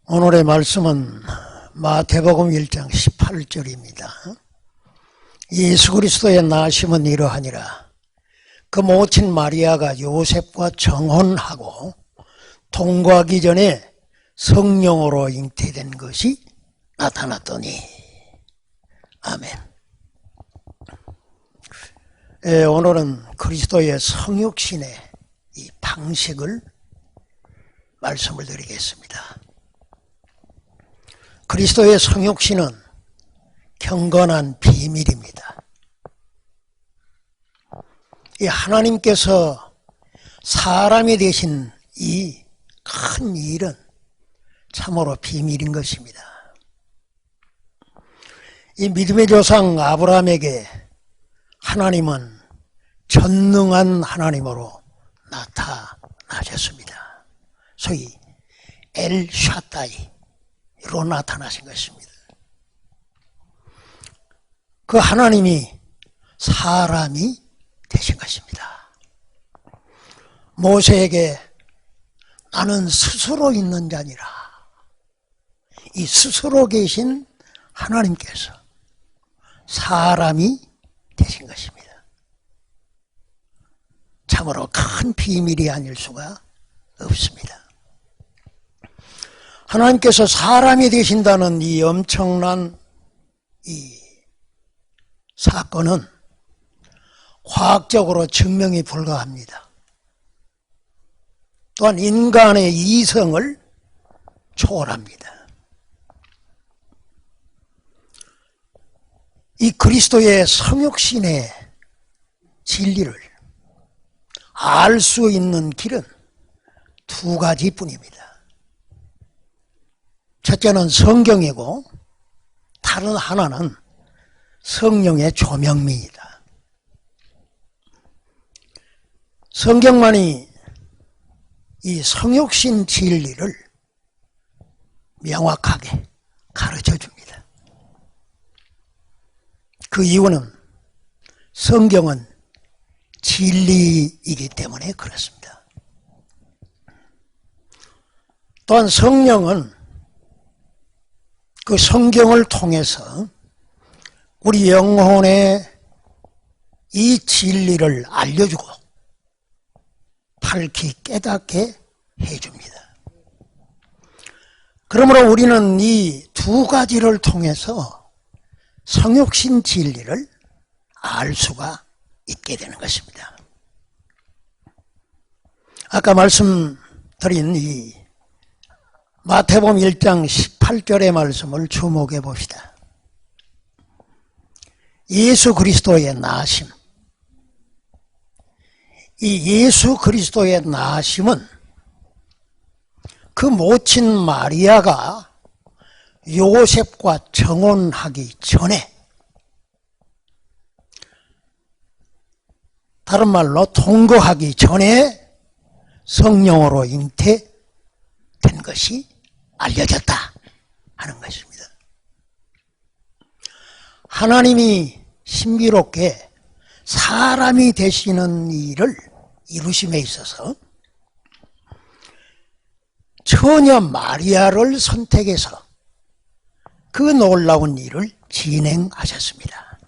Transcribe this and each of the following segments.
오늘의 말씀은 마태복음 1장 18절입니다. 예수 그리스도의 나심은 이러하니라. 그 모친 마리아가 요셉과 정혼하고 동거하기 전에 성령으로 잉태된 것이 나타났더니. 아멘. 오늘은 그리스도의 성육신의 이 방식을 말씀을 드리겠습니다. 그리스도의 성육신은 경건한 비밀입니다. 이 하나님께서 사람이 되신 이 큰 일은 참으로 비밀인 것입니다. 이 믿음의 조상 아브라함에게 하나님은 전능한 하나님으로 나타나셨습니다. 소위 엘샤다이로 나타나신 것입니다. 그 하나님이 사람이 되신 것입니다. 모세에게 나는 스스로 있는 자니라. 이 스스로 계신 하나님께서 사람이 되신 것입니다. 참으로 큰 비밀이 아닐 수가 없습니다. 하나님께서 사람이 되신다는 이 엄청난 이 사건은 과학적으로 증명이 불가합니다. 또한 인간의 이성을 초월합니다. 이 그리스도의 성육신의 진리를 알 수 있는 길은 두 가지뿐입니다. 첫째는 성경이고 다른 하나는 성령의 조명미이다. 성경만이 이 성육신 진리를 명확하게 가르쳐 줍니다. 그 이유는 성경은 진리이기 때문에 그렇습니다. 또한 성령은 그 성경을 통해서 우리 영혼에 이 진리를 알려주고 밝히 깨닫게 해줍니다. 그러므로 우리는 이 두 가지를 통해서 성육신 진리를 알 수가 있게 되는 것입니다. 아까 말씀드린 이 마태복음 1장 18절의 말씀을 주목해 봅시다. 예수 그리스도의 나심. 이 예수 그리스도의 나심은 그 모친 마리아가 요셉과 정혼하기 전에, 다른 말로 동거하기 전에 성령으로 잉태된 것이 알려졌다 하는 것입니다. 하나님이 신비롭게 사람이 되시는 일을 이루심에 있어서 처녀 마리아를 선택해서 그 놀라운 일을 진행하셨습니다.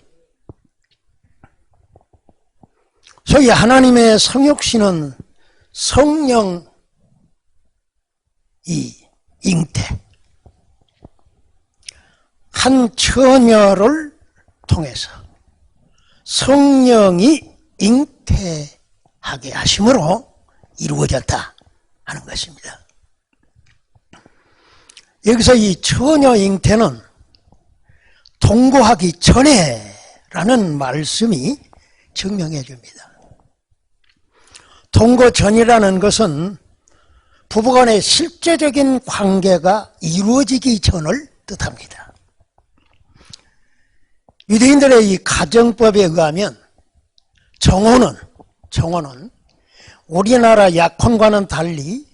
소위 하나님의 성육신은 성령이 잉태, 한 처녀를 통해서 성령이 잉태하게 하심으로 이루어졌다 하는 것입니다. 여기서 이 처녀 잉태는 동거하기 전에 라는 말씀이 증명해 줍니다. 동거 전이라는 것은 부부간의 실제적인 관계가 이루어지기 전을 뜻합니다. 유대인들의 이 가정법에 의하면 정혼은 우리나라 약혼과는 달리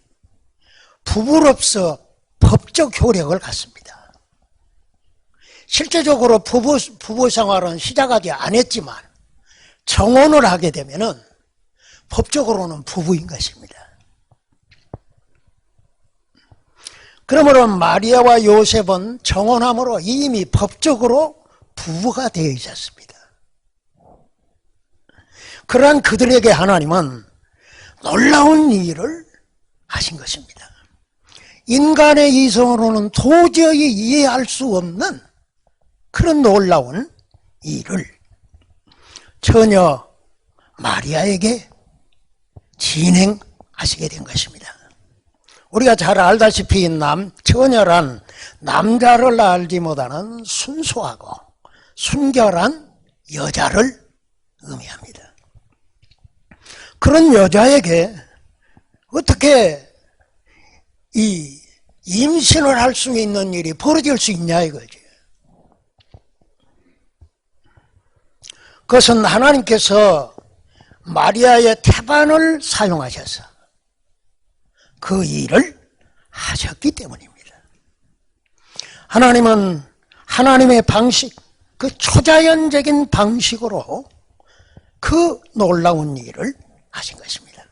부부로서 법적 효력을 갖습니다. 실제적으로 부부 생활은 시작하지 않았지만 정혼을 하게 되면은 법적으로는 부부인 것입니다. 그러므로 마리아와 요셉은 정혼함으로 이미 법적으로 부부가 되어 있었습니다. 그러한 그들에게 하나님은 놀라운 일을 하신 것입니다. 인간의 이성으로는 도저히 이해할 수 없는 그런 놀라운 일을 처녀 마리아에게 진행하시게 된 것입니다. 우리가 잘 알다시피 처녀란 남자를 알지 못하는 순수하고 순결한 여자를 의미합니다. 그런 여자에게 어떻게 이 임신을 할 수 있는 일이 벌어질 수 있냐 이거지. 그것은 하나님께서 마리아의 태반을 사용하셔서 그 일을 하셨기 때문입니다. 하나님은 하나님의 방식, 그 초자연적인 방식으로 그 놀라운 일을 하신 것입니다.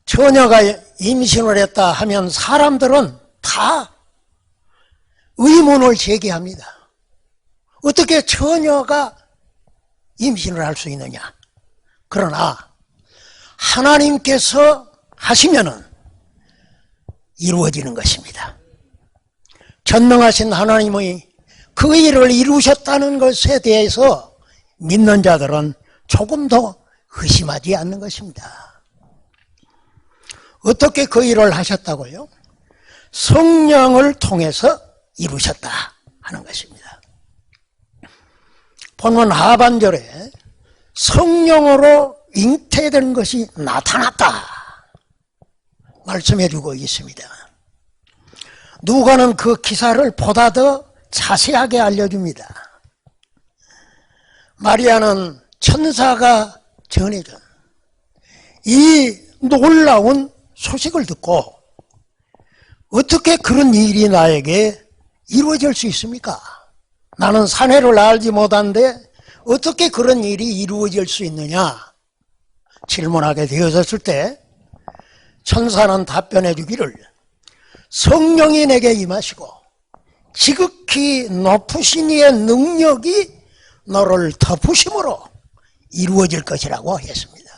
처녀가 임신을 했다 하면 사람들은 다 의문을 제기합니다. 어떻게 처녀가 임신을 할 수 있느냐? 그러나 하나님께서 하시면은 이루어지는 것입니다. 전능하신 하나님의 그 일을 이루셨다는 것에 대해서 믿는 자들은 조금 더 의심하지 않는 것입니다. 어떻게 그 일을 하셨다고요? 성령을 통해서 이루셨다 하는 것입니다. 본문 하반절에 성령으로 잉태된 것이 나타났다 말씀해 주고 있습니다. 누가는 그 기사를 보다 더 자세하게 알려줍니다. 마리아는 천사가 전해준 이 놀라운 소식을 듣고 어떻게 그런 일이 나에게 이루어질 수 있습니까? 나는 사내를 알지 못한데 어떻게 그런 일이 이루어질 수 있느냐? 질문하게 되어졌을 때 천사는 답변해 주기를 성령이 내게 임하시고 지극히 높으신 이의 능력이 너를 덮으심으로 이루어질 것이라고 했습니다.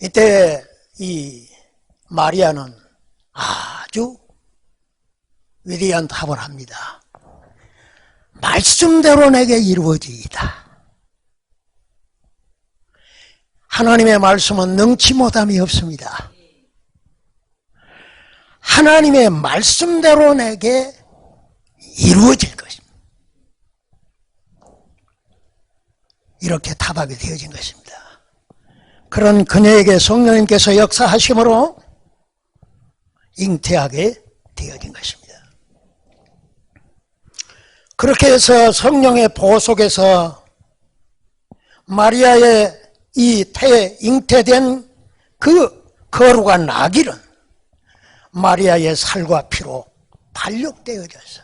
이때 이 마리아는 아주 위대한 답을 합니다. 말씀대로 내게 이루어지이다. 하나님의 말씀은 능치 못함이 없습니다. 하나님의 말씀대로 내게 이루어질 것입니다. 이렇게 답하게 되어진 것입니다. 그런 그녀에게 성령님께서 역사하심으로 잉태하게 되어진 것입니다. 그렇게 해서 성령의 보호 속에서 마리아의 이 잉태된 그 거룩한 아기는 마리아의 살과 피로 발육되어져서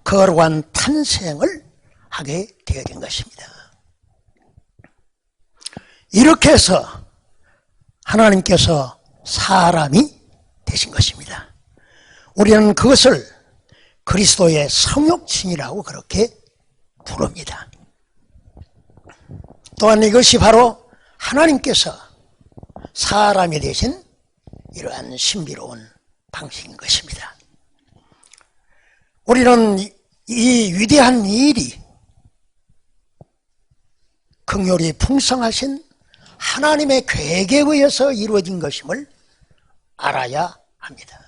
거룩한 탄생을 하게 되어진 것입니다. 이렇게 해서 하나님께서 사람이 되신 것입니다. 우리는 그것을 그리스도의 성육신이라고 그렇게 부릅니다. 또한 이것이 바로 하나님께서 사람이 되신 이러한 신비로운 방식인 것입니다. 우리는 이 위대한 일이 긍휼이 풍성하신 하나님의 계획에 의해서 이루어진 것임을 알아야 합니다.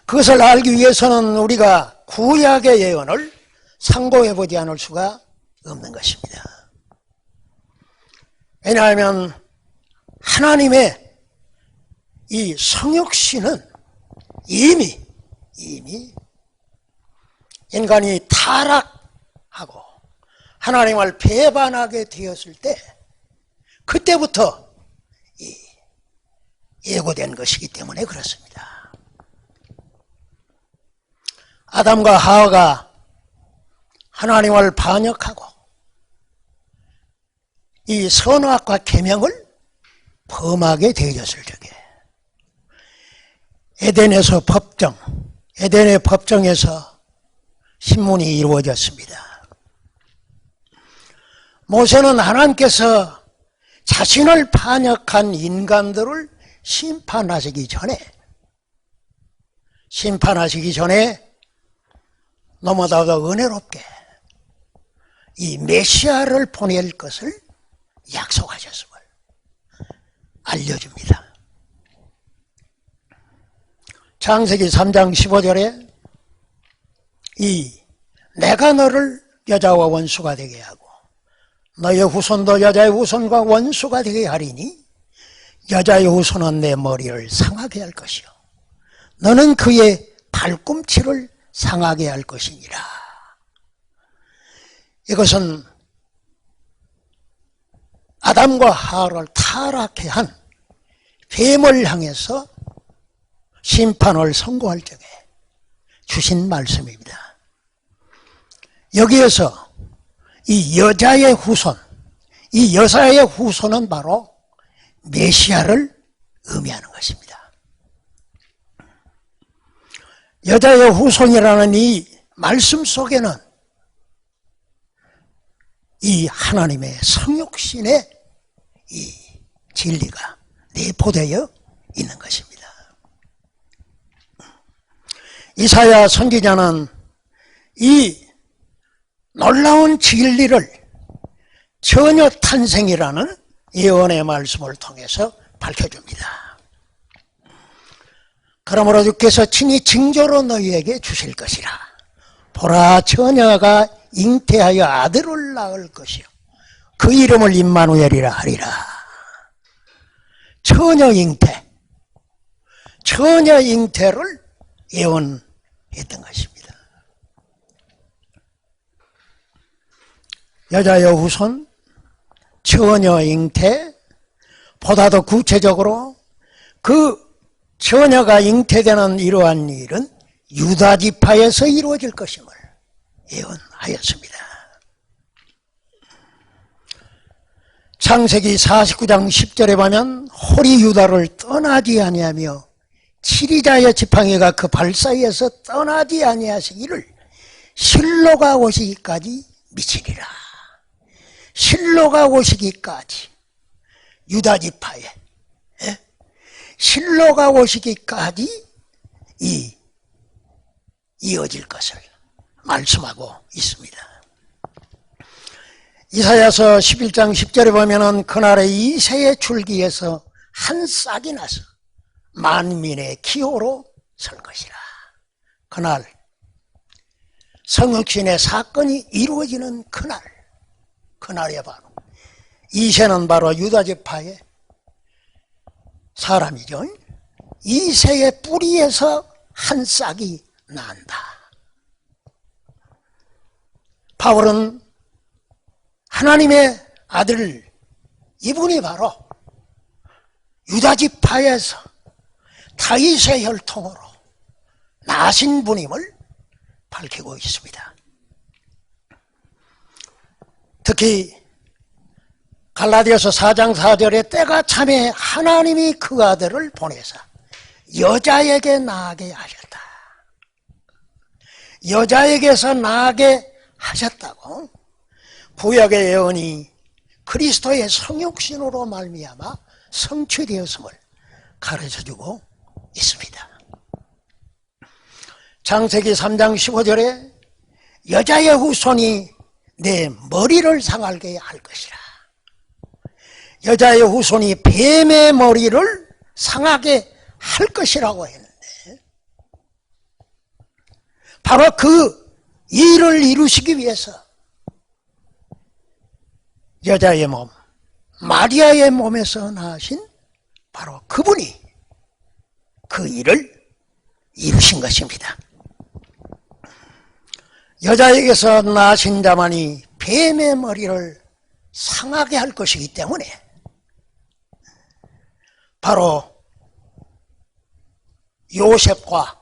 그것을 알기 위해서는 우리가 구약의 예언을 상고해보지 않을 수가 없는 것입니다. 왜냐하면 하나님의 이 성육신은 이미 인간이 타락하고 하나님을 배반하게 되었을 때 그때부터 예고된 것이기 때문에 그렇습니다. 아담과 하와가 하나님을 반역하고 이 선악과 계명을 범하게 되어졌을 적에 에덴에서 법정, 에덴의 법정에서 신문이 이루어졌습니다. 모세는 하나님께서 자신을 반역한 인간들을 심판하시기 전에 너무나도 은혜롭게 이 메시아를 보낼 것을 약속하셨음을 알려줍니다. 창세기 3장 15절에 내가 너를 여자와 원수가 되게 하고 너의 후손도 여자의 후손과 원수가 되게 하리니 여자의 후손은 내 머리를 상하게 할 것이요 너는 그의 발꿈치를 상하게 할 것이니라. 이것은 아담과 하와를 타락해 한 뱀을 향해서 심판을 선고할 적에 주신 말씀입니다. 여기에서 이 여자의 후손, 이 여자의 후손은 바로 메시아를 의미하는 것입니다. 여자의 후손이라는 이 말씀 속에는 이 하나님의 성육신의 이 진리가 내포되어 있는 것입니다. 이사야 선지자는 이 놀라운 진리를 처녀 탄생이라는 예언의 말씀을 통해서 밝혀줍니다. 그러므로 주께서 친히 징조로 너희에게 주실 것이라. 보라, 처녀가 잉태하여 아들을 낳을 것이요 그 이름을 임마누엘이라 하리라. 처녀 잉태를 예언했던 것입니다. 여자의 후손, 처녀 잉태, 보다도 구체적으로 그 처녀가 잉태되는 이러한 일은 유다 지파에서 이루어질 것임을 예언하였습니다. 창세기 49장 10절에 보면 홀이 유다를 떠나지 아니하며 치리자의 지팡이가 그 발 사이에서 떠나지 아니하시기를 실로가 오시기까지 미치리라. 실로가 오시기까지 유다 지파에 실로가 오시기까지 이어질 것을 말씀하고 있습니다. 이사야서 11장 10절에 보면은 그날에 이새의 줄기에서 한 싹이 나서 만민의 기호로 설 것이라. 그날 성육신의 사건이 이루어지는 그날이 바로 이새는 바로 유다 지파의 사람이죠. 이새의 뿌리에서 한 싹이 난다. 바울은 하나님의 아들, 이분이 바로 유다 지파에서 다윗의 혈통으로 나신 분임을 밝히고 있습니다. 특히 갈라디아서 4장 4절에 때가 참에 하나님이 그 아들을 보내사 여자에게 나게 하셨다. 여자에게서 나게 하셨다고 구약의 예언이 그리스도의 성육신으로 말미암아 성취되었음을 가르쳐주고 있습니다. 창세기 3장 15절에 여자의 후손이 내 머리를 상하게 할 것이라. 여자의 후손이 뱀의 머리를 상하게 할 것이라고 했는데 바로 그 일을 이루시기 위해서 여자의 몸, 마리아의 몸에서 나신 바로 그분이 그 일을 이루신 것입니다. 여자에게서 나신 자만이 뱀의 머리를 상하게 할 것이기 때문에 바로 요셉과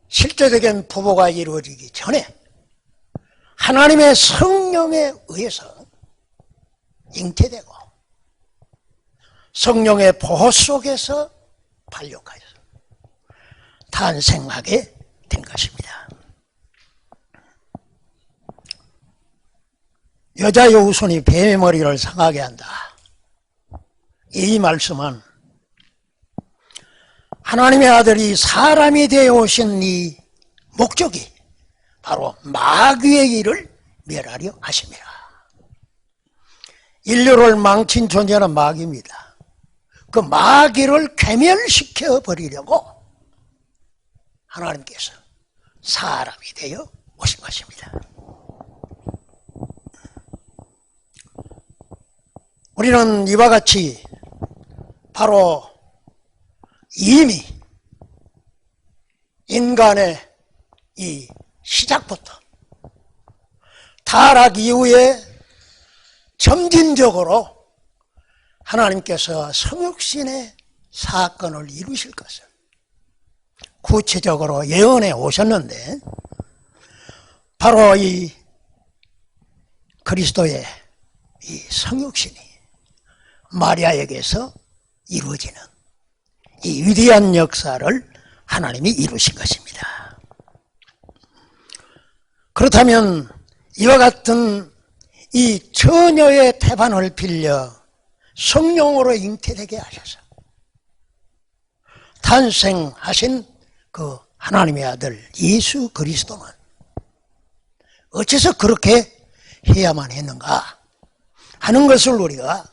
실제적인 부부가 이루어지기 전에 하나님의 성령에 의해서 잉태되고 성령의 보호 속에서 발육하여서 탄생하게 된 것입니다. 여자의 후손이 뱀의 머리를 상하게 한다. 이 말씀은 하나님의 아들이 사람이 되어 오신 이 목적이 바로 마귀의 일을 멸하려 하심이라. 인류를 망친 존재는 마귀입니다. 그 마귀를 괴멸시켜 버리려고 하나님께서 사람이 되어 오신 것입니다. 우리는 이와 같이 바로 이미 인간의 이 시작부터 타락 이후에 점진적으로 하나님께서 성육신의 사건을 이루실 것을 구체적으로 예언해 오셨는데, 바로 이 그리스도의 이 성육신이 마리아에게서 이루어지는 이 위대한 역사를 하나님이 이루신 것입니다. 그렇다면 이와 같은 이 처녀의 태반을 빌려 성령으로 잉태되게 하셔서 탄생하신 그 하나님의 아들 예수 그리스도는 어째서 그렇게 해야만 했는가 하는 것을 우리가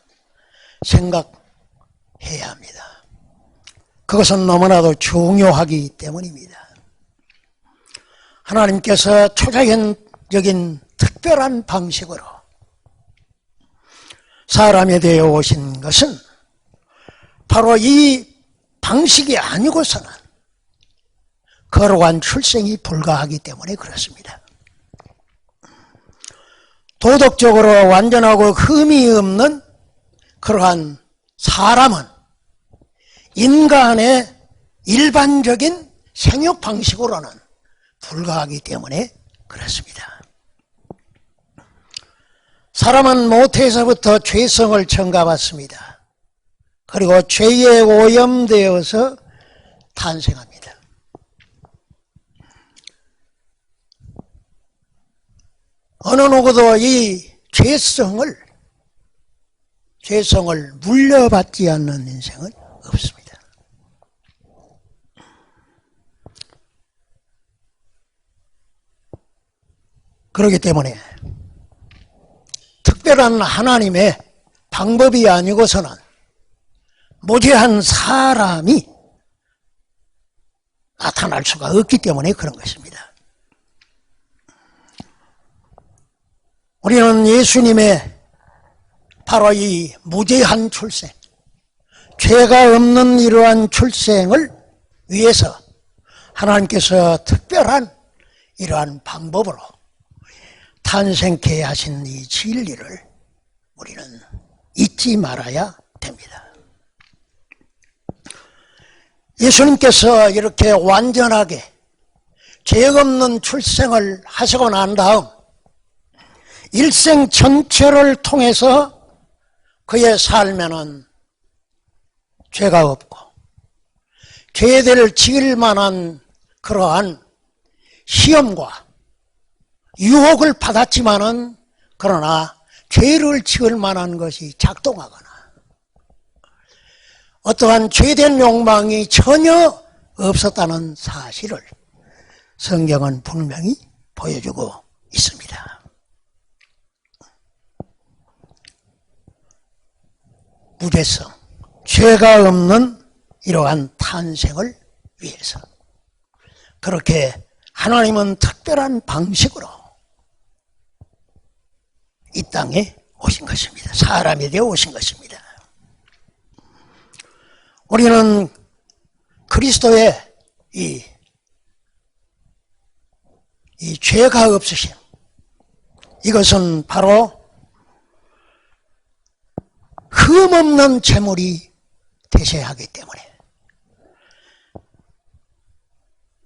생각해야 합니다. 그것은 너무나도 중요하기 때문입니다. 하나님께서 초자연적인 특별한 방식으로 사람이 되어 오신 것은 바로 이 방식이 아니고서는 거룩한 출생이 불가하기 때문에 그렇습니다. 도덕적으로 완전하고 흠이 없는 그러한 사람은 인간의 일반적인 생육 방식으로는 불가하기 때문에 그렇습니다. 사람은 모태에서부터 죄성을 첨가받습니다. 그리고 죄에 오염되어서 탄생합니다. 어느 누구도 이 죄성을 물려받지 않는 인생은 없습니다. 그렇기 때문에 특별한 하나님의 방법이 아니고서는 무죄한 사람이 나타날 수가 없기 때문에 그런 것입니다. 우리는 예수님의 바로 이 무죄한 출생, 죄가 없는 이러한 출생을 위해서 하나님께서 특별한 이러한 방법으로 탄생케 하신 이 진리를 우리는 잊지 말아야 됩니다. 예수님께서 이렇게 완전하게 죄 없는 출생을 하시고 난 다음 일생 전체를 통해서 그의 삶에는 죄가 없고 죄를 지을 만한 그러한 시험과 유혹을 받았지만은 그러나 죄를 지을 만한 것이 작동하거나 어떠한 죄된 욕망이 전혀 없었다는 사실을 성경은 분명히 보여주고 있습니다. 무죄성, 죄가 없는 이러한 탄생을 위해서 그렇게 하나님은 특별한 방식으로 이 땅에 오신 것입니다. 사람이 되어 오신 것입니다. 우리는 그리스도의 이 죄가 없으심, 이것은 바로 흠없는 제물이 되셔야 하기 때문에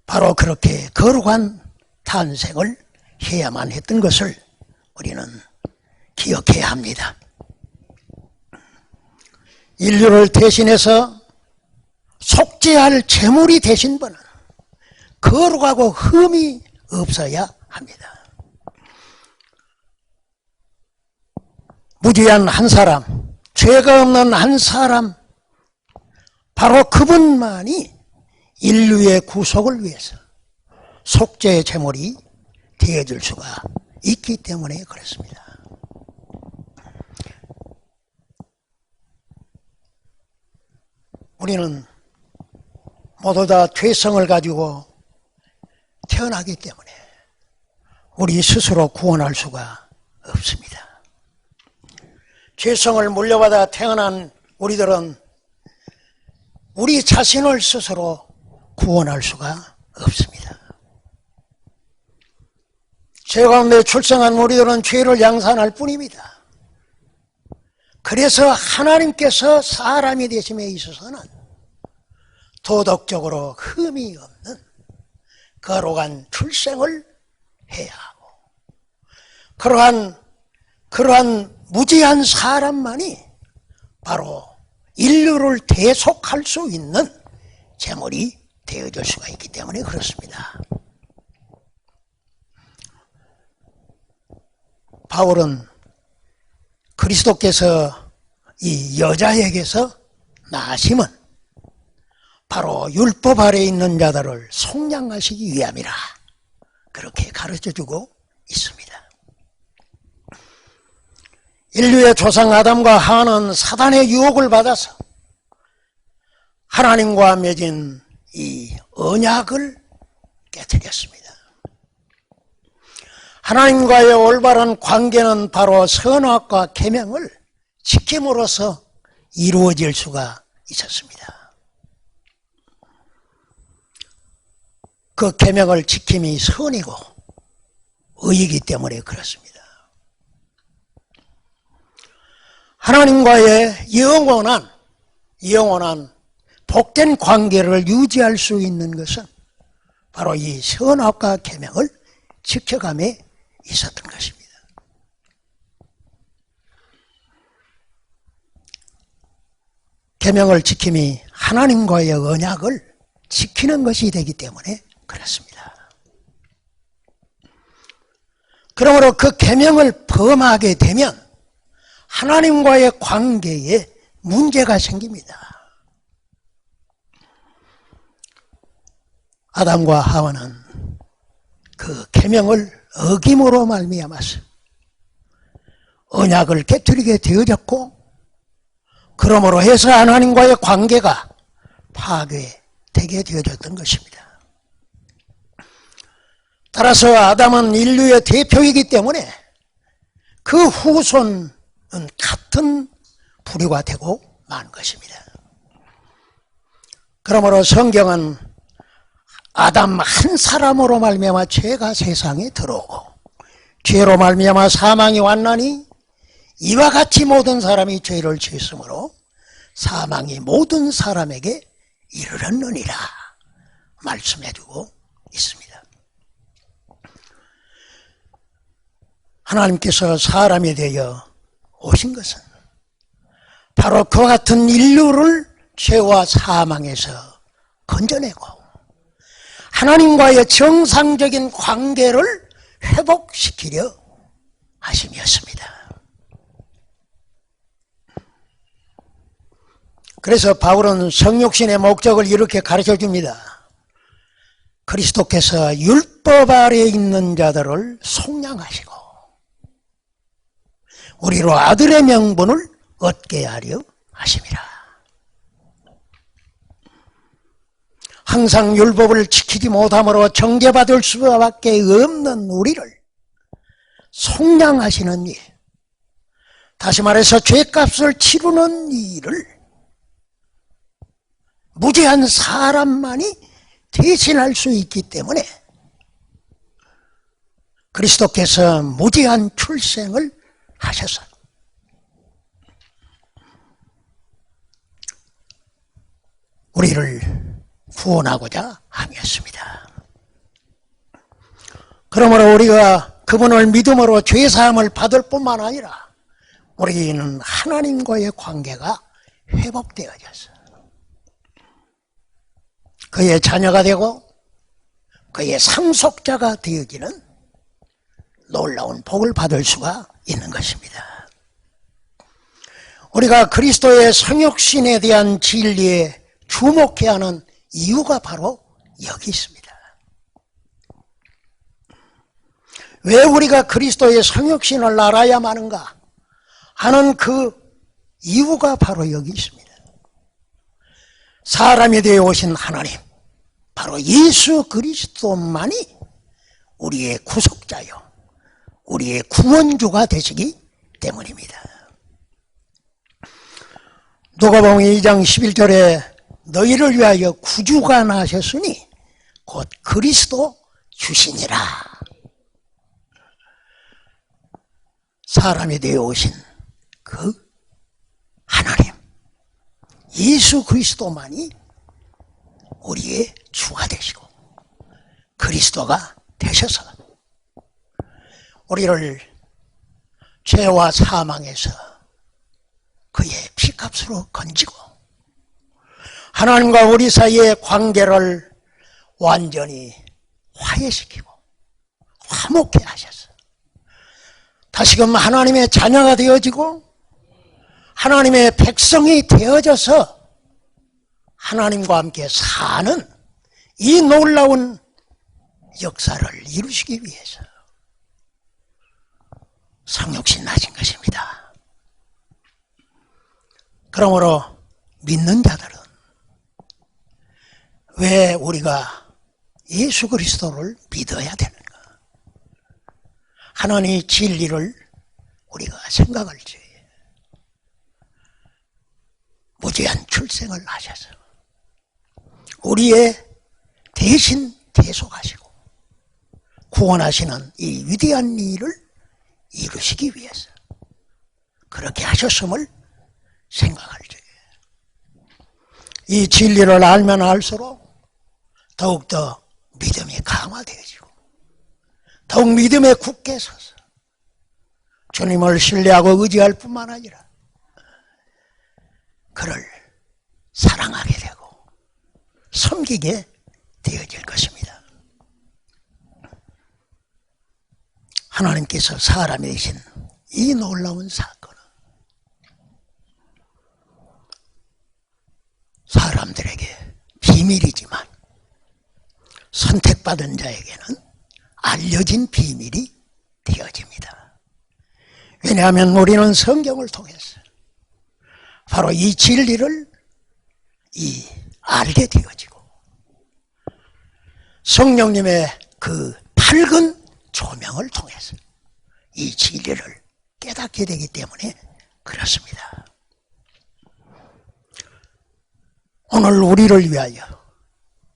바로 그렇게 거룩한 탄생을 해야만 했던 것을 우리는 기억해야 합니다. 인류를 대신해서 속죄할 제물이 되신 분은 거룩하고 흠이 없어야 합니다. 무죄한 한 사람, 죄가 없는 한 사람, 바로 그분만이 인류의 구속을 위해서 속죄의 제물이 되어줄 수가 있기 때문에 그렇습니다. 우리는 모두 다 죄성을 가지고 태어나기 때문에 우리 스스로 구원할 수가 없습니다. 죄성을 물려받아 태어난 우리들은 우리 자신을 스스로 구원할 수가 없습니다. 죄 가운데 출생한 우리들은 죄를 양산할 뿐입니다. 그래서 하나님께서 사람이 되심에 있어서는 도덕적으로 흠이 없는 거룩한 출생을 해야 하고, 그러한 무지한 사람만이 바로 인류를 대속할 수 있는 제물이 되어줄 수가 있기 때문에 그렇습니다. 바울은 그리스도께서 이 여자에게서 나심은 바로 율법 아래에 있는 자들을 속량하시기 위함이라 그렇게 가르쳐주고 있습니다. 인류의 조상 아담과 하와는 사단의 유혹을 받아서 하나님과 맺은 이 언약을 깨뜨렸습니다. 하나님과의 올바른 관계는 바로 선악과 계명을 지킴으로써 이루어질 수가 있었습니다. 그 계명을 지킴이 선이고 의이기 때문에 그렇습니다. 하나님과의 영원한 복된 관계를 유지할 수 있는 것은 바로 이 선악과 계명을 지켜감에 있었던 것입니다. 계명을 지킴이 하나님과의 언약을 지키는 것이 되기 때문에 그렇습니다. 그러므로 그 계명을 범하게 되면 하나님과의 관계에 문제가 생깁니다. 아담과 하와는 그 계명을 어김으로 말미암아서 언약을 깨뜨리게 되어졌고, 그러므로 해서 하나님과의 관계가 파괴되게 되어졌던 것입니다. 따라서 아담은 인류의 대표이기 때문에 그 후손은 같은 부류가 되고 만 것입니다. 그러므로 성경은 아담 한 사람으로 말미암아 죄가 세상에 들어오고 죄로 말미암아 사망이 왔나니 이와 같이 모든 사람이 죄를 지었으므로 사망이 모든 사람에게 이르렀느니라 말씀해주고 있습니다. 하나님께서 사람이 되어 오신 것은 바로 그와 같은 인류를 죄와 사망에서 건져내고 하나님과의 정상적인 관계를 회복시키려 하심이었습니다. 그래서 바울은 성육신의 목적을 이렇게 가르쳐줍니다. 그리스도께서 율법 아래에 있는 자들을 속량하시고 우리로 아들의 명분을 얻게 하려 하심이라. 항상 율법을 지키지 못함으로 정죄받을 수밖에 없는 우리를 속량하시는 일, 다시 말해서 죄값을 치르는 일을 무죄한 사람만이 대신할 수 있기 때문에 그리스도께서 무죄한 출생을 하셔서 우리를 구원하고자 함이었습니다. 그러므로 우리가 그분을 믿음으로 죄사함을 받을 뿐만 아니라 우리는 하나님과의 관계가 회복되어져서 그의 자녀가 되고 그의 상속자가 되어지는 놀라운 복을 받을 수가 있는 것입니다. 우리가 그리스도의 성육신에 대한 진리에 주목해야 하는 이유가 바로 여기 있습니다. 왜 우리가 그리스도의 성육신을 알아야 하는가 하는 그 이유가 바로 여기 있습니다. 사람이 되어 오신 하나님, 바로 예수 그리스도만이 우리의 구속자요, 우리의 구원주가 되시기 때문입니다. 누가복음 2장 11절에 너희를 위하여 구주가 나셨으니 곧 그리스도 주시니라. 사람이 되어 오신 그 하나님, 예수 그리스도만이 우리의 주가 되시고 그리스도가 되셔서 우리를 죄와 사망에서 그의 피값으로 건지고 하나님과 우리 사이의 관계를 완전히 화해시키고 화목케 하셔서 다시금 하나님의 자녀가 되어지고 하나님의 백성이 되어져서 하나님과 함께 사는 이 놀라운 역사를 이루시기 위해서 성육신 나신 것입니다. 그러므로 믿는 자들은 왜 우리가 예수 그리스도를 믿어야 되는가? 하나님의 진리를 우리가 생각할 때 무제한 출생을 하셔서 우리의 대신 대속하시고 구원하시는 이 위대한 일을 이루시기 위해서 그렇게 하셨음을 생각할 때 이 진리를 알면 알수록 더욱더 믿음이 강화되어지고 더욱 믿음에 굳게 서서 주님을 신뢰하고 의지할 뿐만 아니라 그를 사랑하게 되고 섬기게 되어질 것입니다. 하나님께서 사람이 되신 이 놀라운 사건은 사람들에게 비밀이지만 선택받은 자에게는 알려진 비밀이 되어집니다. 왜냐하면 우리는 성경을 통해서 바로 이 진리를 알게 되어지고 성령님의 그 밝은 조명을 통해서 이 진리를 깨닫게 되기 때문에 그렇습니다. 오늘 우리를 위하여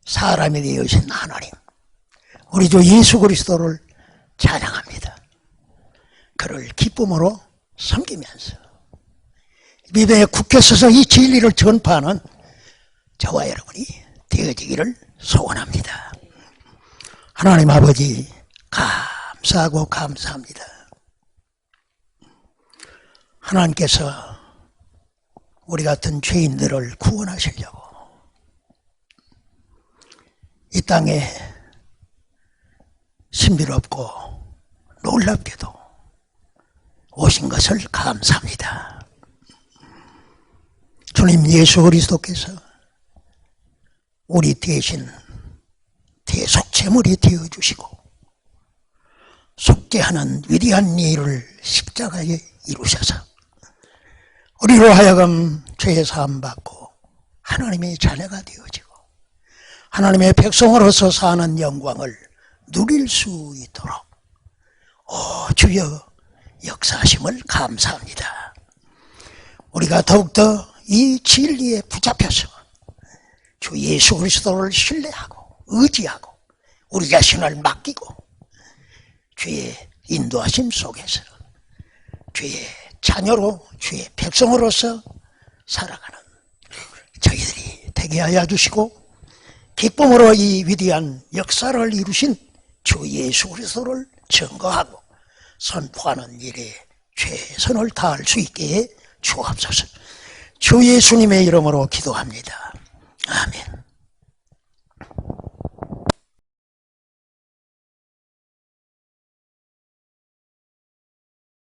사람이 되어신 하나님, 우리 주 예수 그리스도를 찬양합니다. 그를 기쁨으로 섬기면서 믿음에 굳게 서서 이 진리를 전파하는 저와 여러분이 되어지기를 소원합니다. 하나님 아버지 감사하고 감사합니다. 하나님께서 우리 같은 죄인들을 구원하시려고 이 땅에 신비롭고 놀랍게도 오신 것을 감사합니다. 주님 예수 그리스도께서 우리 대신 대속제물이 되어주시고 속죄하는 위대한 일을 십자가에 이루셔서 우리로 하여금 죄 사함 받고 하나님의 자녀가 되어지고 하나님의 백성으로서 사는 영광을 누릴 수 있도록 주여 역사하심을 감사합니다. 우리가 더욱더 이 진리에 붙잡혀서 주 예수 그리스도를 신뢰하고 의지하고 우리 자신을 맡기고 주의 인도하심 속에서 주의 자녀로 주의 백성으로서 살아가는 저희들이 되게 하여 주시고 기쁨으로 이 위대한 역사를 이루신 주 예수 그리스도를 증거하고 선포하는 일에 최선을 다할 수 있게 해 주옵소서. 주 예수님의 이름으로 기도합니다. 아멘.